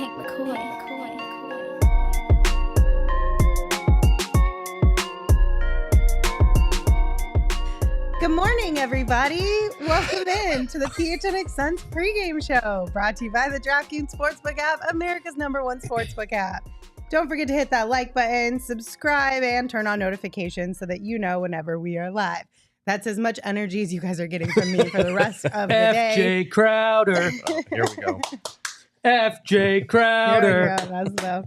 Good morning, everybody. Welcome in to the PHNX Suns pregame show, brought to you by the DraftKings Sportsbook app, America's #1 sportsbook app. Don't forget to hit that like button, subscribe, and turn on notifications so that you know whenever we are live. That's as much energy as you guys are getting from me for the rest of the day. Jae Crowder. Oh, here we go. Jae Crowder. There we go. That's enough.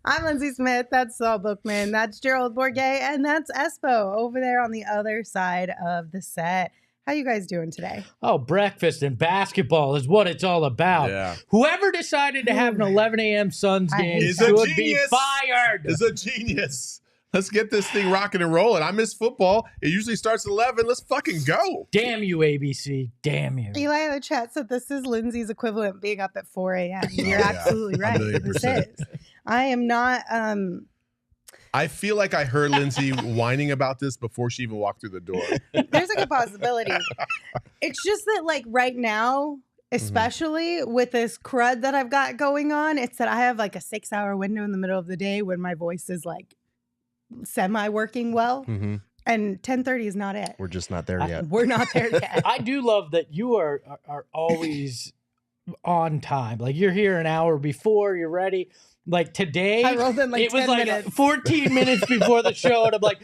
I'm Lindsay Smith. That's Saul Bookman. That's Gerald Bourget. And that's Espo over there on the other side of the set. How you guys doing today? Oh, breakfast and basketball is what it's all about. Yeah. Whoever decided to have an 11 a.m. Suns game He's a should be genius. fired. Is a genius. Let's get this thing rocking and rolling. I miss football. It usually starts at 11. Let's fucking go. Damn you, ABC. Damn you. Eli in the chat said this is Lindsay's equivalent of being up at 4 a.m. You're Yeah, absolutely right. This 1,000,000%. is. I am not. I feel like I heard Lindsay whining about this before she even walked through the door. There's a good possibility. It's just that, like, right now, especially with this crud that I've got going on, it's that I have like a 6-hour window in the middle of the day when my voice is like semi-working well. Mm-hmm. And 10:30 is not it. We're just not there yet. We're not there yet. I do love that you are always on time. Like, you're here an hour before, you're ready. Like today, I rolled in like it was 10 like minutes. 14 minutes before the show, and I'm like,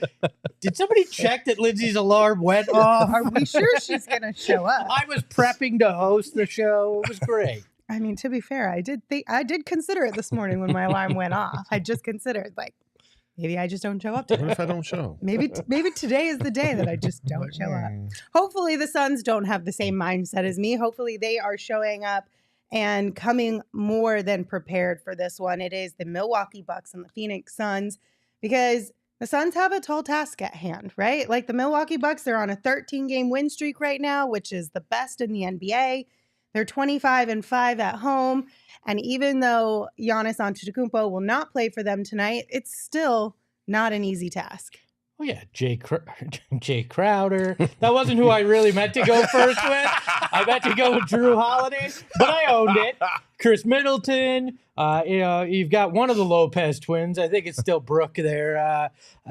did somebody check that Lindsay's alarm went off? Are we sure she's going to show up? I was prepping to host the show. It was great. I mean, to be fair, I did consider it this morning when my alarm went off. I just considered, like, maybe I just don't show up What today. if I don't show? Maybe today is the day that I just don't show up. Hopefully the Suns don't have the same mindset as me. Hopefully they are showing up and coming more than prepared for this one. It is the Milwaukee Bucks and the Phoenix Suns, because the Suns have a tall task at hand, right? Like, the Milwaukee Bucks, they're on a 13-game win streak right now, which is the best in the NBA. They're 25-5 at home. And even though Giannis Antetokounmpo will not play for them tonight, it's still not an easy task. Oh, yeah, Jae Crowder. That wasn't who I really meant to go first with. I meant to go with Jrue Holiday, but I owned it. Chris Middleton. You've got one of the Lopez twins. I think it's still Brooke there.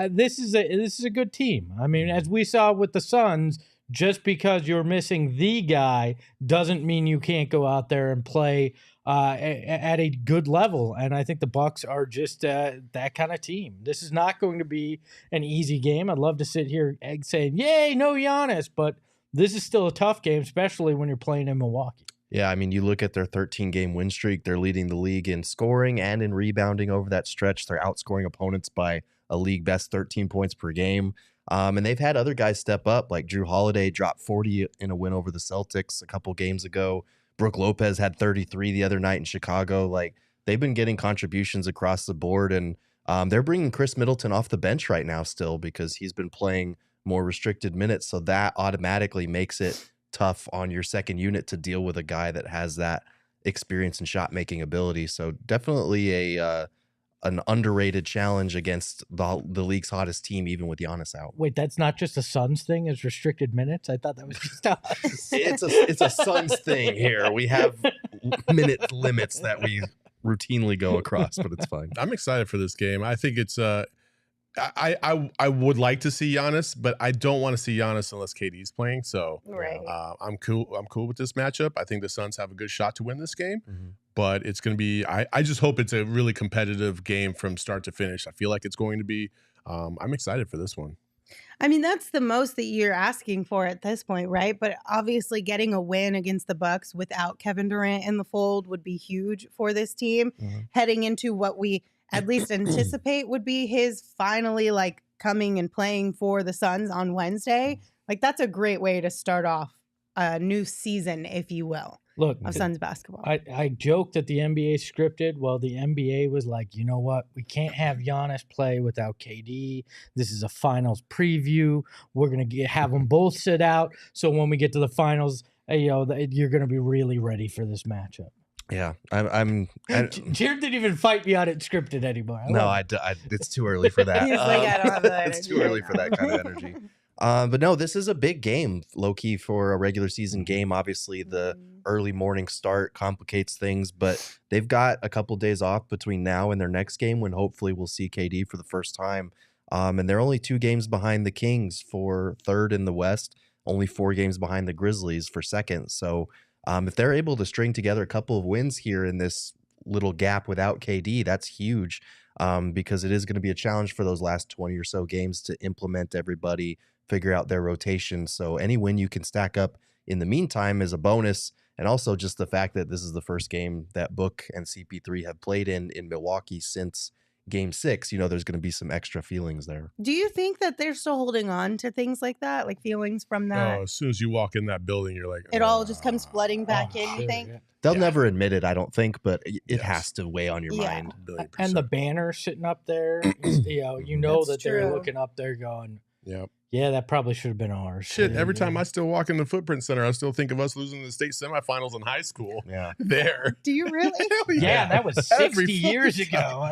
This is a good team. I mean, as we saw with the Suns, just because you're missing the guy doesn't mean you can't go out there and play at a good level. And I think the Bucks are just that kind of team. This is not going to be an easy game. I'd love to sit here saying, yay, no Giannis, but this is still a tough game, especially when you're playing in Milwaukee. Yeah, I mean, you look at their 13-game win streak. They're leading the league in scoring and in rebounding over that stretch. They're outscoring opponents by a league best 13 points per game. And they've had other guys step up, like Jrue Holiday dropped 40 in a win over the Celtics a couple games ago. Brooke Lopez had 33 the other night in Chicago. Like, they've been getting contributions across the board, and they're bringing Chris Middleton off the bench right now still because he's been playing more restricted minutes. So that automatically makes it tough on your second unit to deal with a guy that has that experience and shot-making ability. So definitely an underrated challenge against the league's hottest team, even with Giannis out. Wait, that's not just a Suns thing, is restricted minutes? I thought that was just us. It's a Suns thing here. We have minute limits that we routinely go across, but it's fine. I'm excited for this game. I think it's I would like to see Giannis, but I don't want to see Giannis unless KD's playing. So Right. I'm cool with this matchup. I think the Suns have a good shot to win this game. Mm-hmm. But it's going to be, I just hope it's a really competitive game from start to finish. I feel like it's going to be. I'm excited for this one. I mean, that's the most that you're asking for at this point, right? But obviously getting a win against the Bucks without Kevin Durant in the fold would be huge for this team. Heading into what we at least anticipate would be his finally like coming and playing for the Suns on Wednesday. Like, that's a great way to start off a new season, if you will. Look, Of Suns basketball. I joked that the NBA scripted. Well, the NBA was like, you know what? We can't have Giannis play without KD. This is a finals preview. We're going to have them both sit out. So when we get to the finals, you're going to be really ready for this matchup. Yeah, Jared didn't even fight me on it scripted anymore. It's too early for that. He's like, I don't have that It's too early for that kind of energy. But no, this is a big game, low-key, for a regular season game. Obviously, the early morning start complicates things, but they've got a couple days off between now and their next game when hopefully we'll see KD for the first time. And they're only 2 games behind the Kings for third in the West, only 4 games behind the Grizzlies for second. So if they're able to string together a couple of wins here in this little gap without KD, that's huge, because it is going to be a challenge for those last 20 or so games to implement everybody, figure out their rotation. So any win you can stack up in the meantime is a bonus. And also just the fact that this is the first game that Book and CP3 have played in Milwaukee since Game 6, there's going to be some extra feelings there. Do you think that they're still holding on to things like that, like feelings from that? Oh, as soon as you walk in that building, you're like, it all just comes flooding back in, you think? Yeah. They'll never admit it, I don't think, but it has to weigh on your mind. And the banner sitting up there, that they're looking up there going, yep. Yeah, that probably should have been ours. Shit, every time I still walk in the Footprint Center, I still think of us losing the state semifinals in high school. Yeah. There. Do you really? Yeah, that was 60 years ago.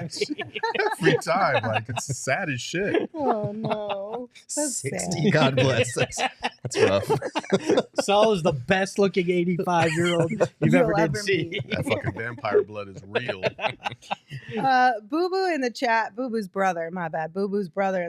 Every time. Like, it's sad as shit. Oh, no. That's 60, sad. God bless. That's rough. Saul is the best looking 85-year-old you've ever did see. That fucking vampire blood is real. Boo Boo in the chat, Boo Boo's brother in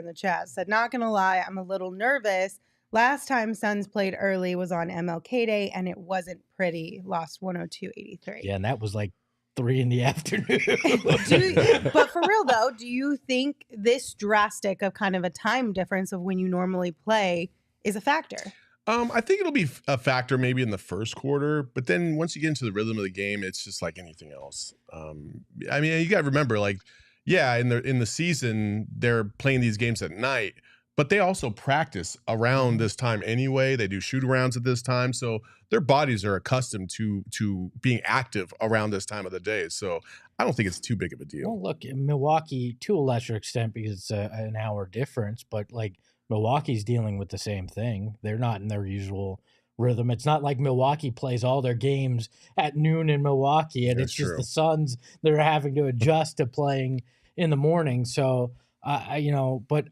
the chat said, not gonna lie, I'm a little nervous. Last time Suns played early was on MLK Day and it wasn't pretty. Lost 102-83. Yeah, and that was like 3 in the afternoon. But for real though, do you think this drastic of kind of a time difference of when you normally play is a factor? I think it'll be a factor maybe in the first quarter, but then once you get into the rhythm of the game, it's just like anything else. I mean, you got to remember, like, yeah, in the season, they're playing these games at night, but they also practice around this time anyway. They do shoot-arounds at this time, so their bodies are accustomed to being active around this time of the day. So I don't think it's too big of a deal. Well, look, in Milwaukee, to a lesser extent, because it's an hour difference, but like Milwaukee's dealing with the same thing. They're not in their usual rhythm. It's not like Milwaukee plays all their games at noon in Milwaukee, and it's just the Suns that are having to adjust to playing in the morning. So, but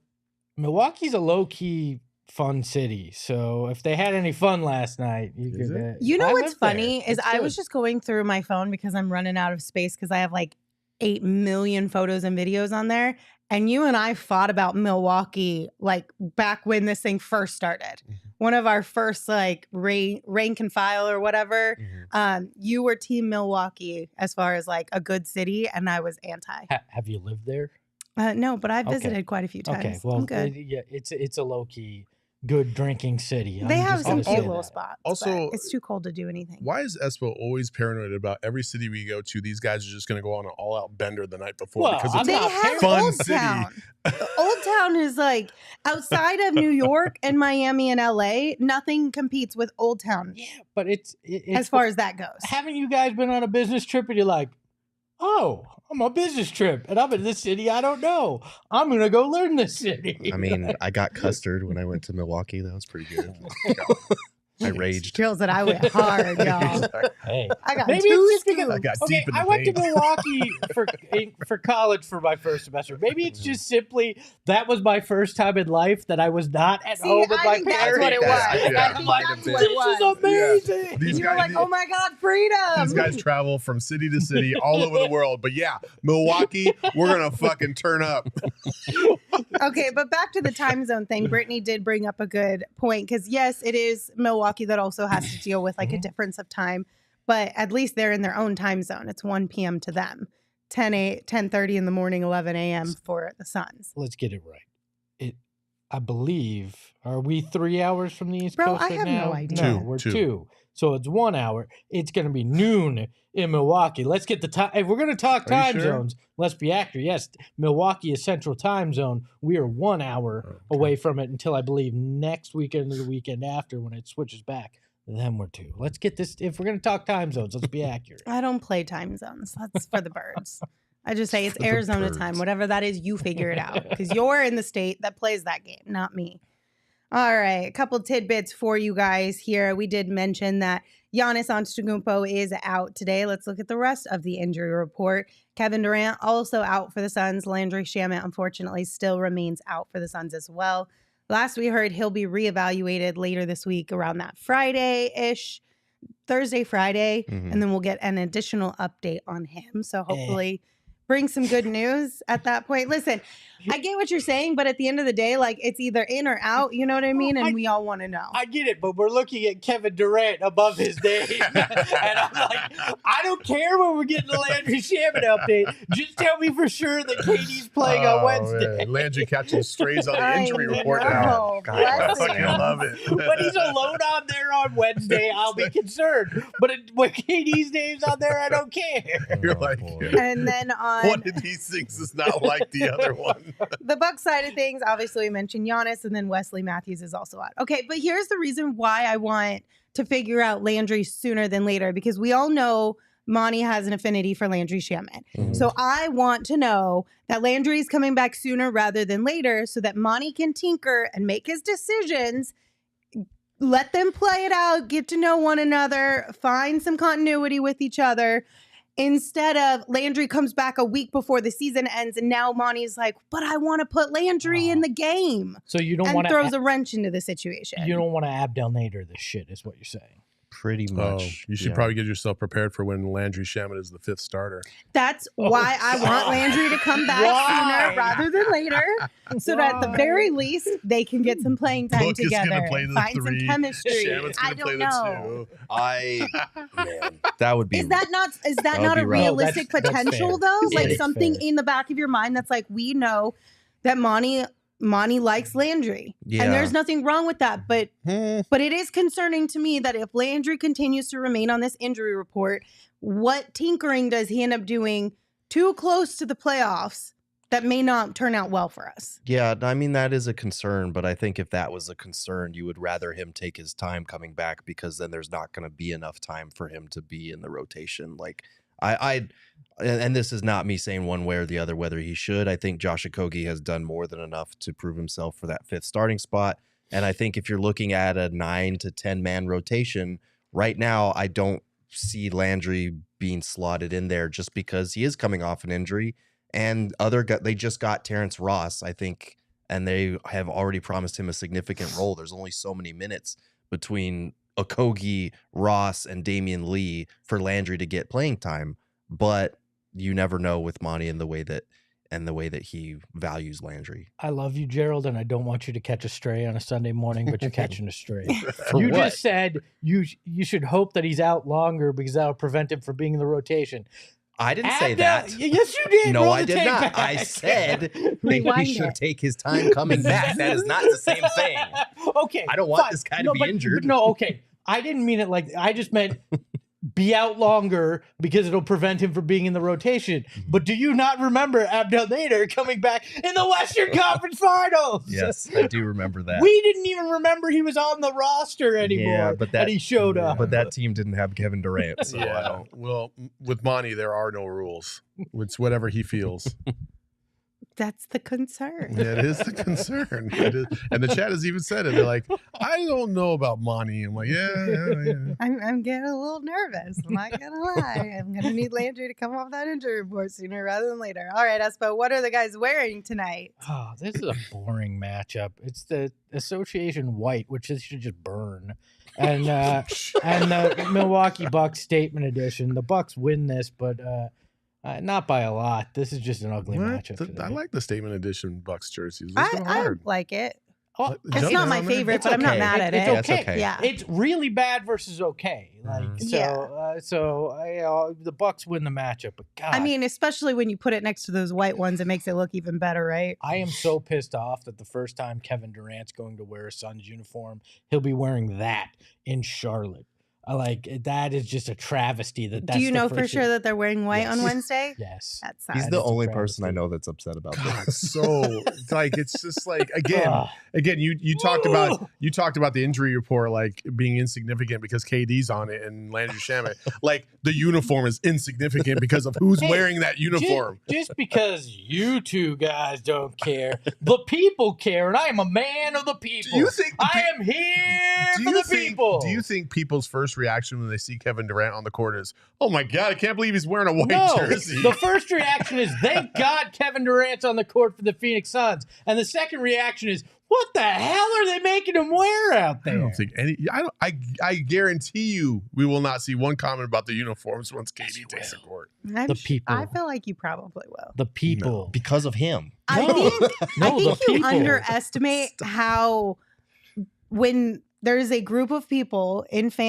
Milwaukee's a low-key fun city. So if they had any fun last night, you know what's funny is I was just going through my phone because I'm running out of space because I have like 8 million photos and videos on there. And you and I fought about Milwaukee like back when this thing first started. One of our first like rank and file or whatever. You were team Milwaukee as far as like a good city, and I was anti. Have you lived there? No, but I've visited quite a few times. Okay, well, I'm good. It's a low key good drinking city. They have some cute little spots. Also, it's too cold to do anything. Why is Espo always paranoid about every city we go to? These guys are just going to go on an all-out bender the night before because it's a fun city. Old Town is like outside of New York and Miami and LA. Nothing competes with Old Town. Yeah, but it's as far as that goes. Haven't you guys been on a business trip and you're like, oh, I'm on a business trip and I'm in this city I don't know. I'm going to go learn this city. I mean, I got custard when I went to Milwaukee. That was pretty good. I raged. Drills that I went hard, y'all. Hey, I got maybe two it's because deep in the I went to paint. Milwaukee for college for my first semester. Maybe it's just simply that was my first time in life that I was not at home with my parents. That's what it was. Yeah. That's what it was. This is amazing. These You were guys like, oh my God, freedom. These guys travel from city to city all over the world. But yeah, Milwaukee, we're going to fucking turn up. Okay, but back to the time zone thing. Brittany did bring up a good point because, yes, it is Milwaukee that also has to deal with like a difference of time, but at least they're in their own time zone. It's 1 p.m. to them, 10:30 in the morning, 11 a.m. for the Suns. Let's get it right. I believe, are we 3 hours from the East Bro, Coast I right have now? no idea. No, we're two. So it's 1 hour. It's going to be noon in Milwaukee. Let's get the time. If we're going to talk time zones, let's be accurate. Yes, Milwaukee is Central Time Zone. We are 1 hour away from it until I believe next weekend or the weekend after when it switches back. Then we're 2. Let's get this. If we're going to talk time zones, let's be accurate. I don't play time zones. That's for the birds. I just say it's Arizona time. Whatever that is, you figure it out because you're in the state that plays that game, not me. All right, a couple tidbits for you guys here. We did mention that Giannis Antetokounmpo is out today. Let's look at the rest of the injury report. Kevin Durant also out for the Suns. Landry Shamet, unfortunately, still remains out for the Suns as well. last we heard, he'll be reevaluated later this week around that Friday-ish, Thursday, Friday, and then we'll get an additional update on him. So hopefully bring some good news at that point. Listen, I get what you're saying, but at the end of the day, like, it's either in or out, you know what I mean? And we all want to know. I get it, but we're looking at Kevin Durant above his name. And I'm like, I don't care when we're getting the Landry Shamet update. Just tell me for sure that KD's playing on Wednesday. Man. Landry catching strays on the injury report now. God, I fucking love it. When he's alone on there on Wednesday, I'll be concerned. But when KD's name's on there, I don't care. You're like, and then on one of these things is not like the other one. The Bucks side of things, obviously we mentioned Giannis, and then Wesley Matthews is also out. Okay, but here's the reason why I want to figure out Landry sooner than later, because we all know Monty has an affinity for Landry Shamet. So I want to know that Landry is coming back sooner rather than later so that Monty can tinker and make his decisions. Let them play it out, get to know one another, find some continuity with each other. Instead of Landry comes back a week before the season ends, and now Monty's like, but I want to put Landry in the game. So you don't want to to throws a wrench into the situation. You don't want to Abdel Nader this shit, is what you're saying. Pretty much. You should probably get yourself prepared for when Landry Shamet is the 5th starter. That's why I want Landry to come back sooner rather than later, so that at the very least they can get some playing time Book together, is gonna play the find 3. some chemistry. Shamet's I gonna don't play know. the 2. Man, that would be. Is that not be a rough. realistic That's potential fair. though? Yeah, Like it's something fair. in the back of your mind that's like, we know that Monty likes Landry. Yeah. And there's nothing wrong with that. But it is concerning to me that if Landry continues to remain on this injury report, what tinkering does he end up doing too close to the playoffs that may not turn out well for us? Yeah, I mean, that is a concern, but I think if that was a concern, you would rather him take his time coming back, because then there's not going to be enough time for him to be in the rotation. Like, and this is not me saying one way or the other whether he should. I think Josh Okogie has done more than enough to prove himself for that 5th starting spot. And I think if you're looking at a 9 to 10 man rotation right now, I don't see Landry being slotted in there just because he is coming off an injury. And they just got Terrence Ross, I think, and they have already promised him a significant role. There's only so many minutes between Okogie, Ross, and Damian Lee for Landry to get playing time. But you never know with Monty and the way that he values Landry. I love you, Gerald, and I don't want you to catch a stray on a Sunday morning, but you're catching a stray. For You what? just said you should hope that he's out longer because that'll prevent him from being in the rotation. I didn't say Abdel, that. Yes, you did. No, Roll I the did tape not. back. I said that Rewind he should it. take his time coming back. That is not the same thing. Okay. I don't want fine. this guy to be injured. No, okay. I didn't mean it like I just meant be out longer because it'll prevent him from being in the rotation. But do you not remember Abdel Nader coming back in the Western Conference Finals? Yes, I do remember that. We didn't even remember he was on the roster anymore. Yeah, but and he showed up. But that team didn't have Kevin Durant, so I Yeah. don't. Well, with Monty, there are no rules. It's whatever he feels. That's the concern. That is the concern. It is. And the chat has even said it. They're like, I don't know about Monty. I'm like, yeah. I'm getting a little nervous. I'm not gonna lie. I'm gonna need Landry to come off that injury report sooner rather than later. All right, Espo, what are the guys wearing tonight? Oh, this is a boring matchup. It's the Association White, which should just burn. And the Milwaukee Bucks Statement Edition. The Bucks win this, but not by a lot. This is just an ugly matchup. I like the Statement Edition Bucks jerseys. Let's go I hard. like it. Oh, It's not my favorite, It's but I'm not okay. mad at It's it. okay. okay. Yeah. It's really bad versus okay. Like the Bucks win the matchup. But God, I mean, especially when you put it next to those white ones, it makes it look even better, right? I am so pissed off that the first time Kevin Durant's going to wear a Suns uniform, he'll be wearing that in Charlotte. That is just a travesty. That's Do you the know for first sure year. that they're wearing white Yes. on Wednesday? Yes. That's He's sad. the That is a only person I travesty. know that's upset about God, this. so it's just like Ugh. again you talked about the injury report like being insignificant because KD's on it and Landry Shamet. Like the uniform is insignificant because of who's Hey, wearing that uniform. Just because you two guys don't care, the people care, and I am a man of the people. Do you think I am here for the people? Do you think people's first first reaction when they see Kevin Durant on the court is, "Oh my God, I can't believe he's wearing a white No, jersey." the first reaction is, thank God Kevin Durant's on the court for the Phoenix Suns. And the second reaction is, what the hell are they making him wear out I there? don't think any. I guarantee you, we will not see one comment about the uniforms once KD takes the court. The people. I feel like you probably will. The people. Because of him. I No. think, No, I the think you people. underestimate how when there's a group of people in just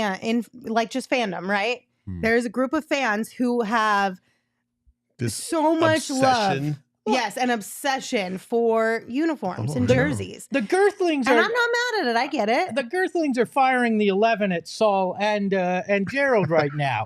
fandom, right? There's a group of fans who have This so much love. obsession. Yes, an obsession for uniforms and I know. jerseys. The Girthlings And are I'm not mad at it. I get it. the Girthlings are firing the 11 at Saul and Gerald right now.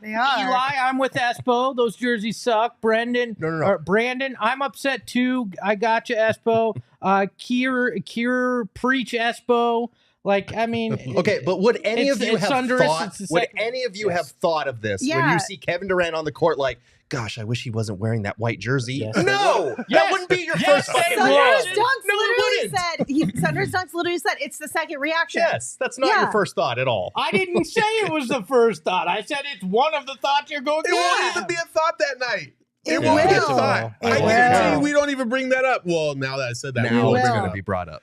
They are. Eli, I'm with Espo. Those jerseys suck. Brendan, No. Brandon, I'm upset too. I got you, Espo. Kier, preach Espo. Like, I mean, Okay, but would any It's- of you it's have thunderous, thought? it's the Would second- any of you Yes. have thought of this when Yeah. you see Kevin Durant on the court? Like, gosh, I wish he wasn't wearing that white jersey. Yes. No, Yes. that wouldn't be your Yes, first fucking they would. Sunders reaction. Dunks No, it literally wouldn't. said. Sunders Dunks literally said it's the second reaction. Yes, that's not Yeah. your first thought at all. I didn't say it was the first thought. I said it's one of the thoughts you're going It to won't have. even be a thought that night. It won't be a will. thought. It I will. guarantee you, we don't even bring that up. Well, now that I said that, Now we it's will. going to be brought up.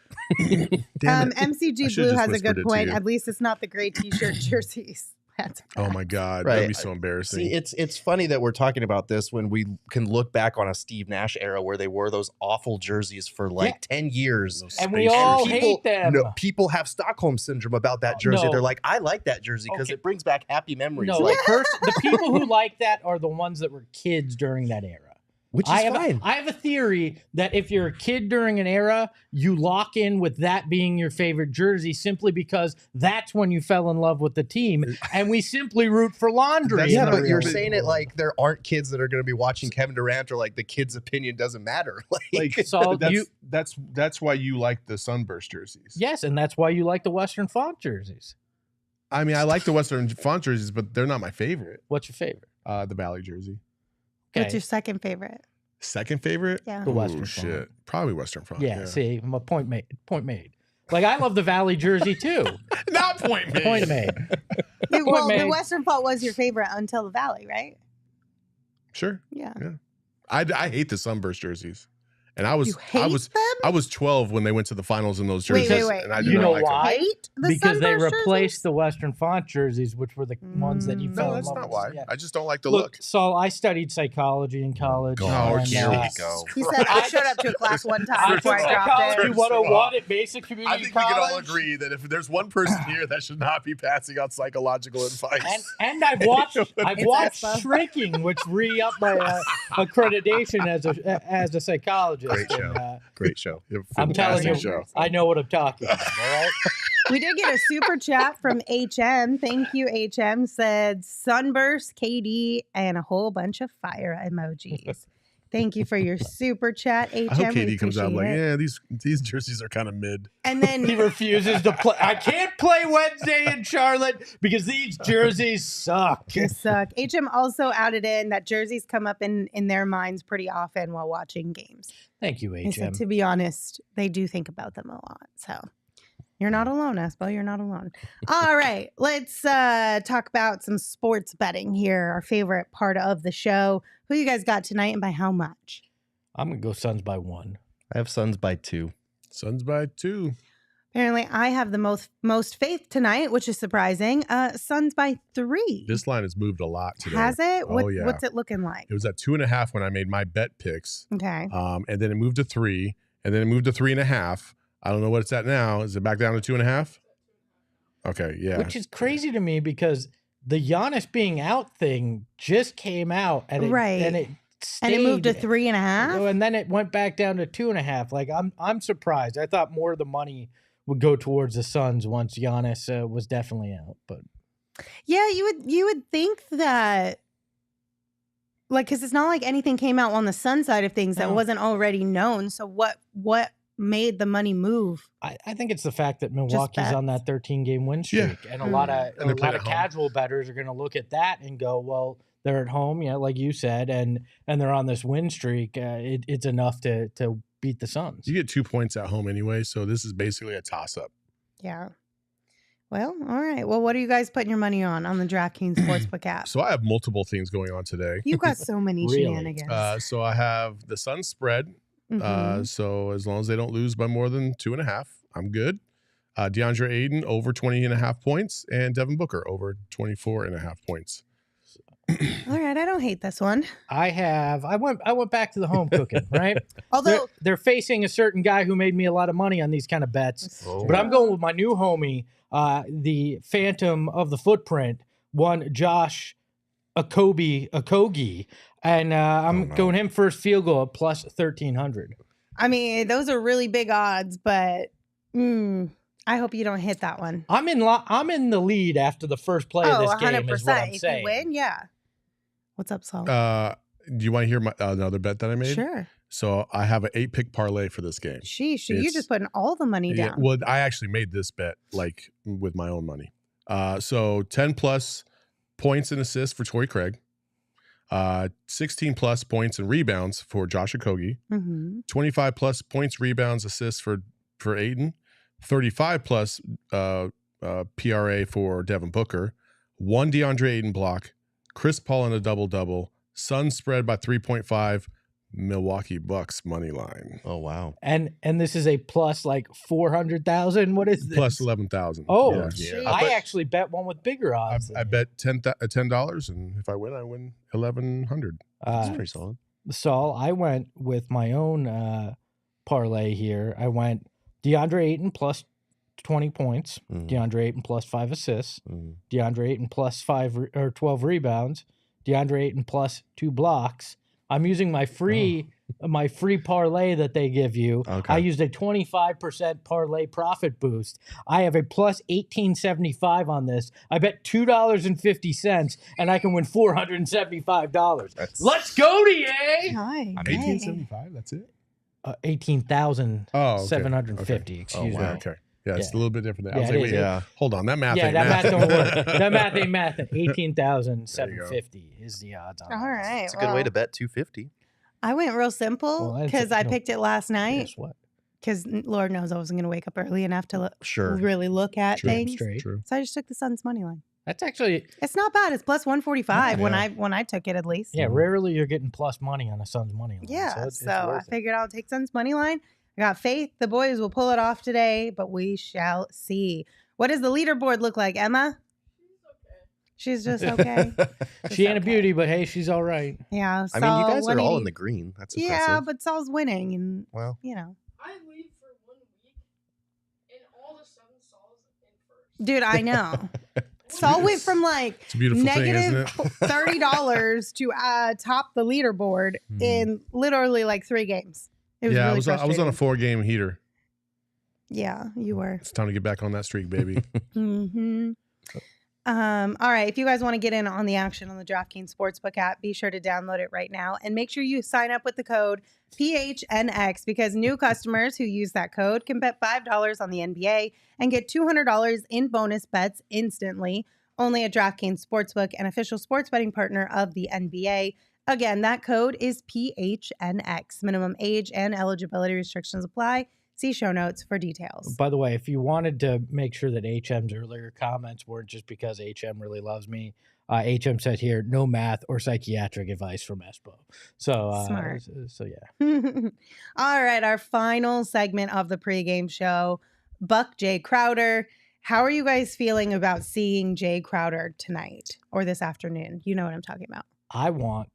Damn it. I MCG should've Blue just has a whispered good it to point. you. At least it's not the gray t-shirt jerseys. That's Oh bad. my God, Right. that'd be so embarrassing. See, it's funny that we're talking about this when we can look back on a Steve Nash era where they wore those awful jerseys for like 10 years. Those And we space all jerseys. hate them. No, people have Stockholm syndrome about that jersey. No. They're like, I like that jersey because Okay. it brings back happy memories. No, Like, the people who like that are the ones that were kids during that era. which is fine. I have a theory that if you're a kid during an era, you lock in with that being your favorite jersey simply because that's when you fell in love with the team, and we simply root for laundry. That's Yeah, not but you're real. saying it like there aren't kids that are going to be watching Kevin Durant or like the kid's opinion doesn't matter. Like, So that's why you like the Sunburst jerseys. Yes, and that's why you like the Western font jerseys. I mean, I like the Western font jerseys, but they're not my favorite. What's your favorite? The Valley jersey. What's your second favorite? Second favorite? Yeah. The Western Ooh, font. shit. Probably Western font. Yeah, see, my point made. Point made. Like, I love the Valley jersey too. Not point made. Point made. Well, the made. Western Fault was your favorite until the Valley, right? Sure. Yeah. I hate the Sunburst jerseys. And I You was hate them? I was 12 when they went to the finals in those Wait, jerseys. wait. And I did You not know like them. why? Hate the Because they Sunburst replaced jerseys? the Western font jerseys, which were the ones that you Mm. fell No, in that's love not with. why. Yeah. I just don't like the Look, look. so I studied psychology in college. God, and, here we go. He said I showed up to a class one time I before took I dropped psychology it. 101 at basic I community think we college. can all agree that if there's one person here that should not be passing out psychological advice. And I've watched It's watched Espo. Shrinking, which re-upped my accreditation as a psychologist. Great show. And, Great show. I'm telling you, Fantastic show. I know what I'm talking about. All right. We did get a super chat from HM. Thank you, HM. Said Sunburst, KD, and a whole bunch of fire emojis. Thank you for your super chat, HM. I hope We KD comes out like, appreciate it. yeah, these jerseys are kind of mid. And He then refuses to play. I can't play Wednesday in Charlotte because these jerseys suck. they suck. HM also added in that jerseys come up in their minds pretty often while watching games. Thank you, He said, HM. to be honest, they do think about them a lot. So you're not alone, Espo. You're not alone. All right. Let's talk about some sports betting here, our favorite part of the show. Who you guys got tonight and by how much? I'm going to go Suns by 1. I have Suns by 2. Suns by 2. Apparently, I have the most faith tonight, which is surprising. Suns by 3. This line has moved a lot today. Has it? Oh, yeah. What's it looking like? It was at 2.5 when I made my bet picks. Okay. And then it moved to 3, and then it moved to 3.5. I don't know what it's at now. Is it back down to 2.5? Okay, yeah. Which is crazy to me because the Giannis being out thing just came out and it, Right. and it And it moved to stayed. 3.5. And then it went back down to 2.5. Like I'm surprised. I thought more of the money would go towards the Suns once Giannis was definitely out. But Yeah, you would think that, like, because it's not like anything came out on the Sun side of things that No. wasn't already known. So what made the money move? I think it's the fact that Milwaukee's bets. on that 13-game win Yeah. streak, and a lot of And they played at home. casual bettors are going to look at that and go, well, they're at home, yeah, like you said, and they're on this win streak. It's enough to beat the Suns. You get 2 points at home anyway, so this is basically a toss-up. Yeah. Well, all right. Well, what are you guys putting your money on the DraftKings Sportsbook app? So I have multiple things going on today. You got so many Really? shenanigans. So I have the Suns spread. Mhm. So as long as they don't lose by more than 2.5, I'm good. DeAndre Ayton over 20.5 points, and Devin Booker over 24.5 points. All right, I don't hate this one. I went back to the home cooking, right? Although They're facing a certain guy who made me a lot of money on these kind of bets. Oh. But I'm going with my new homie, the Phantom of the Footprint, one Josh Okogie, and I'm going him first field goal at plus 1,300. I mean, those are really big odds, but I hope you don't hit that one. I'm in the lead after the first play of this game. 100%. Is what I'm If saying. you win, yeah. What's up, Saul? Do you want to hear my another bet that I made? Sure. So I have an 8-pick parlay for this game. Sheesh, you It's- just putting all the money Yeah, down. well, I actually made this bet like with my own money. So 10 plus points and assists for Torrey Craig. 16 plus points and rebounds for Josh Okogie. 25 plus points, rebounds, assists for Ayton. 35 plus PRA for Devin Booker. 1 DeAndre Ayton block. Chris Paul in a double-double. Suns spread by 3.5. Milwaukee Bucks money line. Oh, wow. And this is a plus like 400,000. What is this? Plus 11,000. Oh, Yeah. I actually bet one with bigger odds. I bet $10, and if I win, I win 1,100. That's pretty solid. Saul, I went with my own parlay here. I went DeAndre Ayton plus 20 points, DeAndre Ayton plus 5 assists, DeAndre Ayton plus 12 rebounds, DeAndre Ayton plus 2 blocks. I'm using my free parlay that they give you. Okay. I used a 25% parlay profit boost. I have a plus 1875 on this. I bet $2.50 and I can win $475. Let's go, DA! Nice. 1875, that's it? 18,750. Excuse me. Okay. Yeah, it's Yeah. a little bit different. I Yeah, was it like, is. wait, Yeah. hold on. That math Yeah, ain't that math math. don't work. That math ain't math. 18,750 is the odds on All that. right. It's a good way to bet 250. I went real simple Well, that's because I no- picked it last night Guess what? because Lord knows I wasn't going to wake up early enough to Sure. really look at True, things. Straight. True. So I just took the Suns money line. That's actually, It's not bad. It's plus 145 when Yeah. I took it at least. yeah, rarely you're getting plus money on a Suns money line. Yeah, it's so I worth it. figured I'll take Suns money line. I got faith the boys will pull it off today, but we shall see. What does the leaderboard look like, Emma? She's just okay. She ain't a okay. beauty, but hey, she's all right. Yeah. I mean, you guys Saul, are all 180 in the green. That's impressive. Yeah, but Saul's winning, and well, you know, I leave for 1 week, and all of a sudden Saul's in first. dude, I know. Saul went from like It's a beautiful thing, isn't negative it? $30 to top the leaderboard in literally like 3 games. It was Yeah, really I was on a frustrating. 4-game heater. Yeah, you were. It's time to get back on that streak, baby. Mm-hmm. All right. If you guys want to get in on the action on the DraftKings Sportsbook app, be sure to download it right now and make sure you sign up with the code PHNX because new customers who use that code can bet $5 on the NBA and get $200 in bonus bets instantly. Only at DraftKings Sportsbook, an official sports betting partner of the NBA. Again, that code is PHNX. Minimum age and eligibility restrictions apply. See show notes for details. By the way, if you wanted to make sure that HM's earlier comments weren't just because HM really loves me, HM said here, no math or psychiatric advice from Espo. So, Smart. So yeah. All right, our final segment of the pregame show, Buck Jae Crowder. How are you guys feeling about seeing Jae Crowder tonight or this afternoon? You know what I'm talking about. I want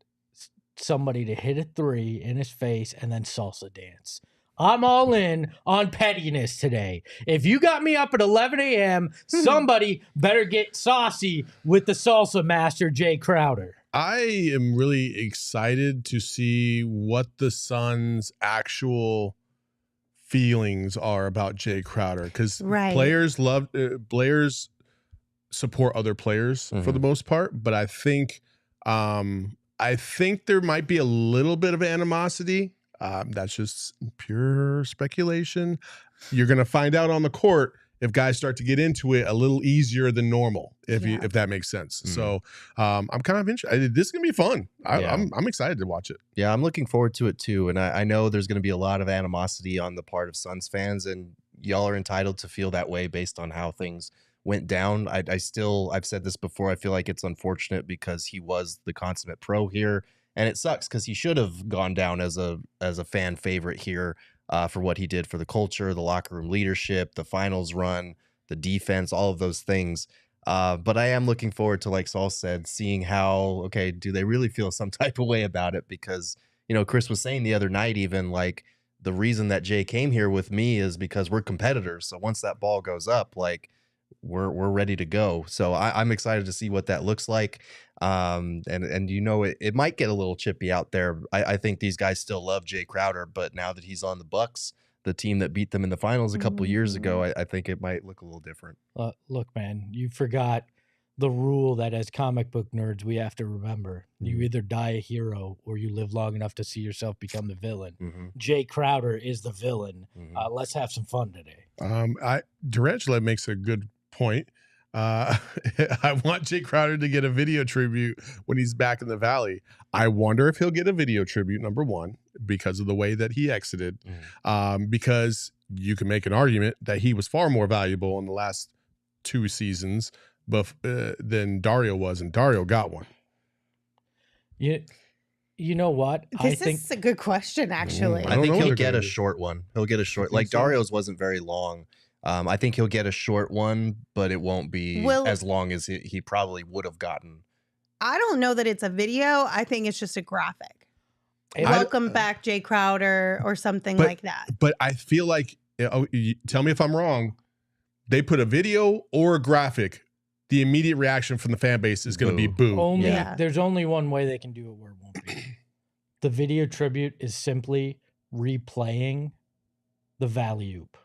somebody to hit a 3 in his face and then salsa dance. I'm all in on pettiness today. If you got me up at 11 a.m., somebody better get saucy with the salsa master, Jae Crowder. I am really excited to see what the Suns' actual feelings are about Jae Crowder because Right. players support other players for the most part, but I think there might be a little bit of animosity. That's just pure speculation. You're going to find out on the court if guys start to get into it a little easier than normal, if that makes sense. So I'm kind of interested. This is going to be fun. I'm excited to watch it. yeah, I'm looking forward to it too. And I know there's going to be a lot of animosity on the part of Suns fans, and y'all are entitled to feel that way based on how things went down. I've said this before. I feel like it's unfortunate because he was the consummate pro here, and it sucks because he should have gone down as a fan favorite here for what he did for the culture, the locker room leadership, the finals run, the defense, all of those things. But I am looking forward to, like Saul said, seeing how, okay, do they really feel some type of way about it? Because, Chris was saying the other night, even like the reason that Jay came here with me is because we're competitors. So once that ball goes up, like we're ready to go. So I'm excited to see what that looks like. And it might get a little chippy out there. I think these guys still love Jae Crowder, but now that he's on the Bucks, the team that beat them in the finals a couple years ago, I think it might look a little different. Look, man, you forgot the rule that as comic book nerds we have to remember. You either die a hero or you live long enough to see yourself become the villain. Jae Crowder is the villain. Let's have some fun today. Durant makes a good point. I want Jae Crowder to get a video tribute when he's back in the Valley. I wonder if he'll get a video tribute, number one, because of the way that he exited. Because you can make an argument that he was far more valuable in the last 2 seasons than Dario was, and Dario got one. You know what? This is a good question, actually. I think he'll get a short one. He'll get a short. Like Dario's wasn't very long. I think he'll get a short one, but it won't be as long as he probably would have gotten. I don't know that it's a video. I think it's just a graphic. Welcome back, Jae Crowder, or something like that. But I feel like, tell me if I'm wrong, they put a video or a graphic, the immediate reaction from the fan base is going to be boo. There's only one way they can do it where it won't be. The video tribute is simply replaying the Valley-oop.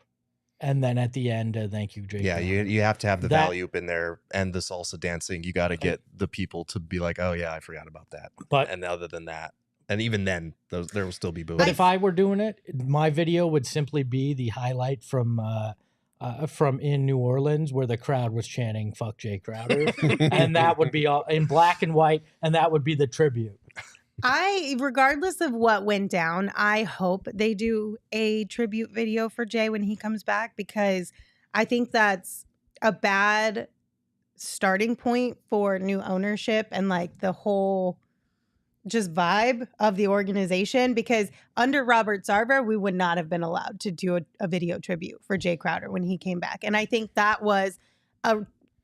And then at the end, thank you, Jake. Yeah, you have to have the Valley-oop in there and the salsa dancing. You got to get the people to be like, oh, yeah, I forgot about that. And other than that, and even then, there will still be booing. But if I were doing it, my video would simply be the highlight from in New Orleans where the crowd was chanting, fuck Jae Crowder. And that would be all in black and white, and that would be the tribute. Regardless of what went down, I hope they do a tribute video for Jay when he comes back, because I think that's a bad starting point for new ownership and like the whole just vibe of the organization, because under Robert Sarver, we would not have been allowed to do a video tribute for Jae Crowder when he came back. And I think that was a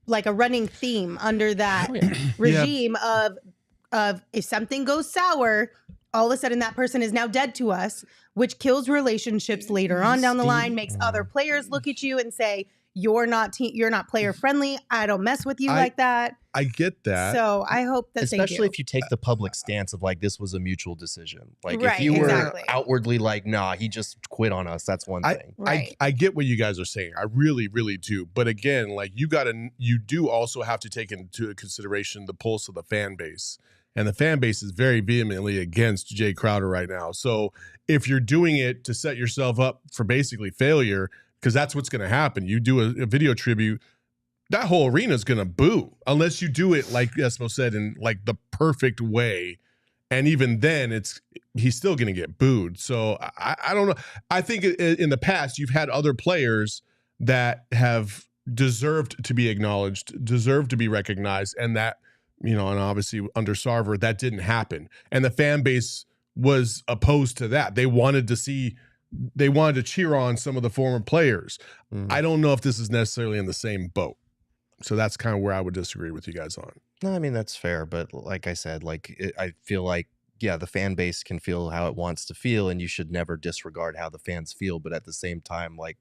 running theme under that regime of if something goes sour, all of a sudden that person is now dead to us, which kills relationships later on down the line, makes other players look at you and say, you're not player friendly. I don't mess with you like that. I get that. So I hope that especially if you take the public stance of like, this was a mutual decision. Like if you were outwardly like, nah, he just quit on us. That's one thing. I get what you guys are saying. I really, really do. But again, like you do also have to take into consideration the pulse of the fan base. And the fan base is very vehemently against Jae Crowder right now. So if you're doing it to set yourself up for basically failure, because that's what's going to happen. You do a video tribute, that whole arena is going to boo unless you do it, like Esmo said, in like the perfect way. And even then, he's still going to get booed. So I don't know. I think in the past, you've had other players that have deserved to be acknowledged, deserved to be recognized, and that, and obviously under Sarver, that didn't happen. And the fan base was opposed to that. They wanted to cheer on some of the former players. I don't know if this is necessarily in the same boat. So that's kind of where I would disagree with you guys on. No, I mean, that's fair. But like I said, I feel like, yeah, the fan base can feel how it wants to feel, and you should never disregard how the fans feel. But at the same time, like,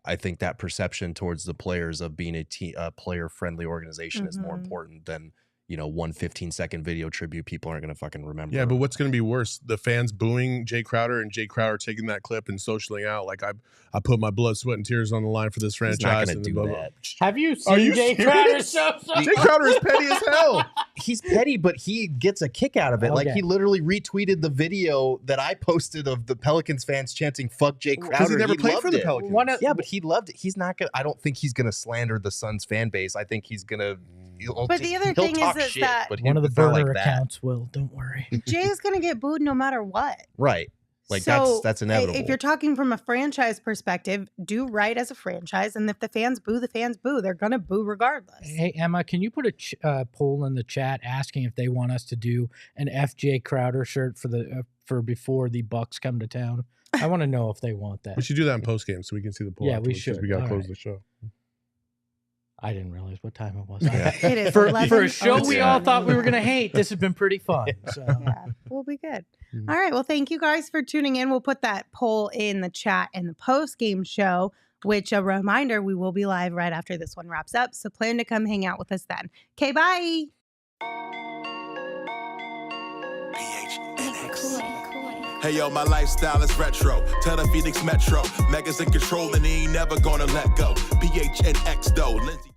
I think that perception towards the players of being a player-friendly organization is more important than, one 15-second video tribute people aren't going to fucking remember. Yeah, but what's going to be worse? The fans booing Jae Crowder and Jae Crowder taking that clip and socialing out like I put my blood, sweat, and tears on the line for this franchise. He's not going to do that. Have you seen Jae Crowder? Jae Crowder is petty as hell. He's petty, but he gets a kick out of it. Okay. Like, he literally retweeted the video that I posted of the Pelicans fans chanting "fuck Jae Crowder." Because he never played for the Pelicans. But he loved it. He's not gonna. I don't think he's gonna slander the Suns fan base. I think he's gonna. But the other thing is that one of the burner accounts will. Don't worry. Jay is going to get booed no matter what. Right. Like So, that's inevitable. If you're talking from a franchise perspective, do right as a franchise, and if the fans boo, the fans boo. They're gonna boo regardless. Hey, Emma, can you put a poll in the chat asking if they want us to do an FJ Crowder shirt for the for before the Bucks come to town? I want to know if they want that. We should do that in post game so we can see the poll. Yeah, we afterwards, 'cause should. We got to All close right. the show. I didn't realize what time it was. Yeah. It is For 11. a show we all Yeah. thought we were going to hate, this has been pretty fun. So. Yeah, we'll be good. All right. Well, thank you guys for tuning in. We'll put that poll in the chat in the post game show, which a reminder, we will be live right after this one wraps up. So plan to come hang out with us then. Okay, bye. PHNX. Hey yo, my lifestyle is retro. Tell the Phoenix Metro. Megas in control and he ain't never gonna let go. PHNX though. Lindsay